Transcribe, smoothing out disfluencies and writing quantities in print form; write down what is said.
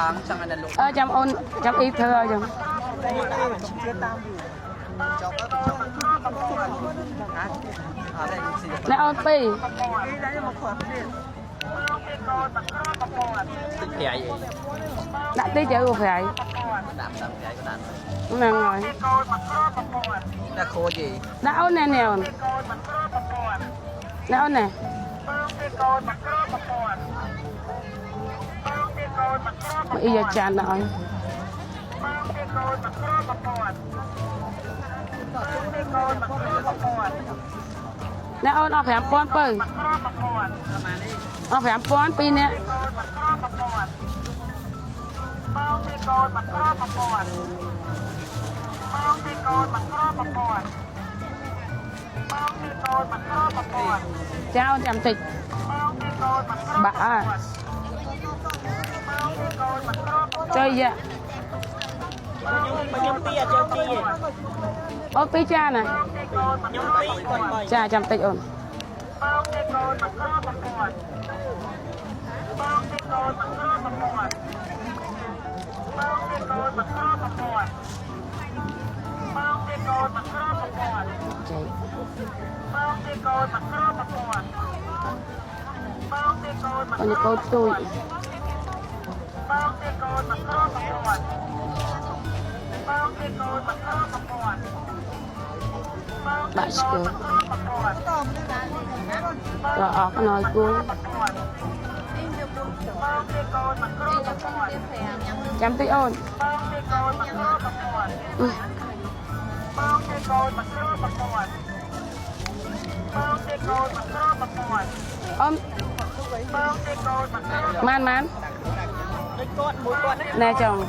ឡើងចង់ឲ្យអ្នកលោក ចាំអូនចាំអ៊ីធ្វើឲ្យចាំ ណែអូនពីរ ទឹកប្រៃអី ដាក់តិចទៅប្រៃ ដាក់ប្រៃក៏ដាក់ ហ្នឹងហើយ ដាក់ខូចអី ដាក់អូនណែអូនណែអូនណែមកអ៊ីយកចានដាក់ឲ្យណែអូនអស់5000ពៅអស់5000ពីរនាក់ចាអូនចាំតិចបាក់អើចុយយ៉ាខ្ញុំពីអត់ចូលទីទេ អូនពីរចានណា ខ្ញុំពីគាត់បើ ចាចាំតិចអូនអូនកោទួយបាក់ស្គរក៏អស់ណយគួយចាំតិចអូនអូនម៉ាន ដូចគាត់មួយគាត់ ណែចង់